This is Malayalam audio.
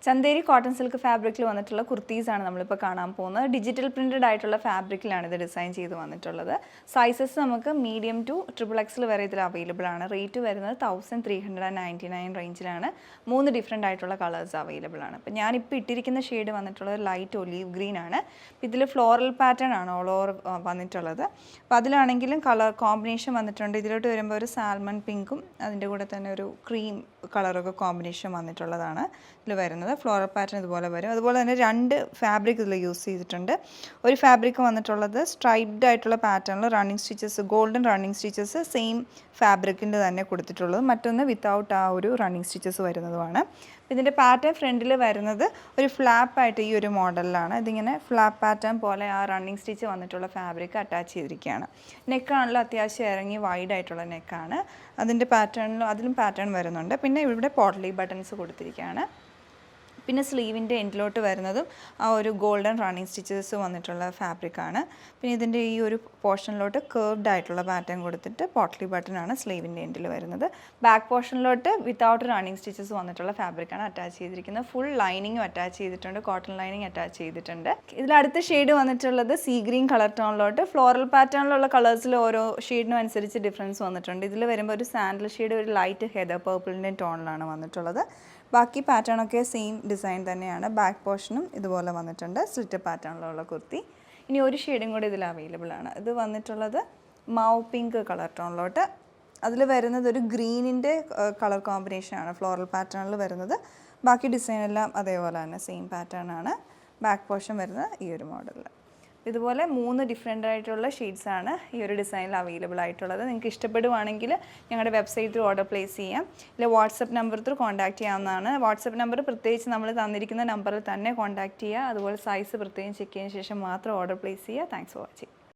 ചന്തേരി കോട്ടൺ സിൽക്ക് ഫാബ്രിക്കിൽ വന്നിട്ടുള്ള കുർത്തീസാണ് നമ്മളിപ്പോൾ കാണാൻ പോകുന്നത്. ഡിജിറ്റൽ പ്രിൻറ്റഡ് ആയിട്ടുള്ള ഫാബ്രിക്കിലാണ് ഇത് ഡിസൈൻ ചെയ്ത് വന്നിട്ടുള്ളത്. സൈസസ് നമുക്ക് മീഡിയം ടു XXL വരെ ഇതിൽ അവൈലബിൾ ആണ്. റേറ്റ് വരുന്നത് 1399 റേഞ്ചിലാണ്. 3 ഡിഫറെൻ്റ് ആയിട്ടുള്ള കളേഴ്സ് അവൈലബിൾ ആണ്. അപ്പോൾ ഞാനിപ്പോൾ ഇട്ടിരിക്കുന്ന ഷെയ്ഡ് വന്നിട്ടുള്ളത് ലൈറ്റ് ഒലീവ് ഗ്രീൻ ആണ്. ഇതിൽ ഫ്ലോറൽ പാറ്റേൺ ആണ് ഓൾ ഓവർ വന്നിട്ടുള്ളത്. അപ്പോൾ അതിലാണെങ്കിലും കളർ കോമ്പിനേഷൻ വന്നിട്ടുണ്ട്. ഇതിലോട്ട് വരുമ്പോൾ ഒരു സാൽമൺ പിങ്കും അതിൻ്റെ കൂടെ തന്നെ ഒരു ക്രീം കളറൊക്കെ കോമ്പിനേഷൻ വന്നിട്ടുള്ളതാണ് ഇതിൽ വരുന്നത്. ഫ്ലോറൽ പാറ്റേൺ ഇതുപോലെ വരും. അതുപോലെ തന്നെ 2 ഫാബ്രിക് ഇതിൽ യൂസ് ചെയ്തിട്ടുണ്ട്. ഒരു ഫാബ്രിക് വന്നിട്ടുള്ളത് സ്ട്രൈപ്ഡ് ആയിട്ടുള്ള പാറ്റേണിൽ running stitches, golden running stitches same ഫാബ്രിക്കിൻ്റെ തന്നെ കൊടുത്തിട്ടുള്ളത്. മറ്റൊന്ന് വിത്തൗട്ട് ആ ഒരു റണ്ണിങ് സ്റ്റിച്ചസ് വരുന്നതുമാണ്. ഇതിൻ്റെ പാറ്റേൺ ഫ്രണ്ടിൽ വരുന്നത് ഒരു ഫ്ലാപ്പായിട്ട് ഈ ഒരു മോഡലിലാണ്. ഇതിങ്ങനെ ഫ്ലാപ്പ് പാറ്റേൺ പോലെ ആ റണ്ണിങ് സ്റ്റിച്ച് വന്നിട്ടുള്ള ഫാബ്രിക് അറ്റാച്ച് ചെയ്തിരിക്കുകയാണ്. നെക്കാണല്ലോ അത്യാവശ്യം ഇറങ്ങി വൈഡ് ആയിട്ടുള്ള നെക്കാണ്. അതിൻ്റെ അതിലും പാറ്റേൺ വരുന്നുണ്ട്. പിന്നെ ഇവിടെ പോട്ട്ലി ബട്ടൺസ് കൊടുത്തിരിക്കുകയാണ്. പിന്നെ സ്ലീവിൻ്റെ എൻഡിലോട്ട് വരുന്നതും ആ ഒരു ഗോൾഡൻ റണ്ണിങ് സ്റ്റിച്ചസ് വന്നിട്ടുള്ള ഫാബ്രിക്കാണ്. പിന്നെ ഇതിൻ്റെ ഈ ഒരു പോർഷനിലോട്ട് കേർവ്ഡ് ആയിട്ടുള്ള പാറ്റേൺ കൊടുത്തിട്ട് പോട്ട്ലി ബട്ടനാണ് സ്ലീവിൻ്റെ എൻഡിൽ വരുന്നത്. ബാക്ക് പോർഷനിലോട്ട് വിത്തൗട്ട് റണ്ണിങ് സ്റ്റിച്ചസ് വന്നിട്ടുള്ള ഫാബ്രിക്കാണ് അറ്റാച്ച് ചെയ്തിരിക്കുന്നത്. ഫുൾ ലൈനിങ്ങും അറ്റാച്ച് ചെയ്തിട്ടുണ്ട്, കോട്ടൺ ലൈനിങ് അറ്റാച്ച് ചെയ്തിട്ടുണ്ട്. ഇതിലടുത്ത ഷെയ്ഡ് വന്നിട്ടുള്ളത് സീ ഗ്രീൻ കളർ ടോണിലോട്ട് ഫ്ലോറൽ പാറ്റേണിലുള്ള കളേഴ്സിൽ ഓരോ ഷെയ്ഡിനും അനുസരിച്ച് ഡിഫറൻസ് വന്നിട്ടുണ്ട്. ഇതിൽ വരുമ്പോൾ ഒരു സാൻഡൽ ഷെയ്ഡ്, ഒരു ലൈറ്റ് ഹെദർ പേർപ്പിളിൻ്റെ ടോണിലാണ് വന്നിട്ടുള്ളത്. ബാക്കി പാറ്റേണൊക്കെ സെയിം ഡിസൈൻ തന്നെയാണ്. ബാക്ക് പോർഷനും ഇതുപോലെ വന്നിട്ടുണ്ട്, സ്ലിറ്റ് പാറ്റേണിലുള്ള കുർത്തി. ഇനി ഒരു ഷെയ്ഡും കൂടി ഇതിൽ അവൈലബിൾ ആണ്. ഇത് വന്നിട്ടുള്ളത് മാവ് പിങ്ക് കളർ ടോണിലോട്ട്. അതിൽ വരുന്നത് ഒരു ഗ്രീനിൻ്റെ കളർ കോമ്പിനേഷനാണ് ഫ്ലോറൽ പാറ്റേണിൽ വരുന്നത്. ബാക്കി ഡിസൈൻ എല്ലാം അതേപോലെ തന്നെ സെയിം പാറ്റേൺ ആണ്. ബാക്ക് പോർഷൻ വരുന്നത് ഈ ഒരു മോഡലിൽ. ഇതുപോലെ 3 ഡിഫറെൻ്റ് ആയിട്ടുള്ള ഷെയ്ഡ്സാണ് ഈ ഒരു ഡിസൈനിൽ അവൈലബിൾ ആയിട്ടുള്ളത്. നിങ്ങൾക്ക് ഇഷ്ടപ്പെടുവാണെങ്കിൽ ഞങ്ങളുടെ വെബ്സൈറ്റിൽ ഓർഡർ പ്ലേസ് ചെയ്യാം. ഇല്ല വാട്സപ്പ് നമ്പർ ത്രൂ കോൺടാക്ട് ചെയ്യാവുന്നതാണ്. വാട്സപ്പ് നമ്പർ പ്രത്യേകിച്ച് നമ്മൾ തന്നിരിക്കുന്ന നമ്പറിൽ തന്നെ കോൺടാക്ട് ചെയ്യുക. അതുപോലെ സൈസ് പ്രത്യേകം ചെക്ക് ചെയ്തതിന് ശേഷം മാത്രം ഓർഡർ പ്ലേസ് ചെയ്യുക. Thanks for watching.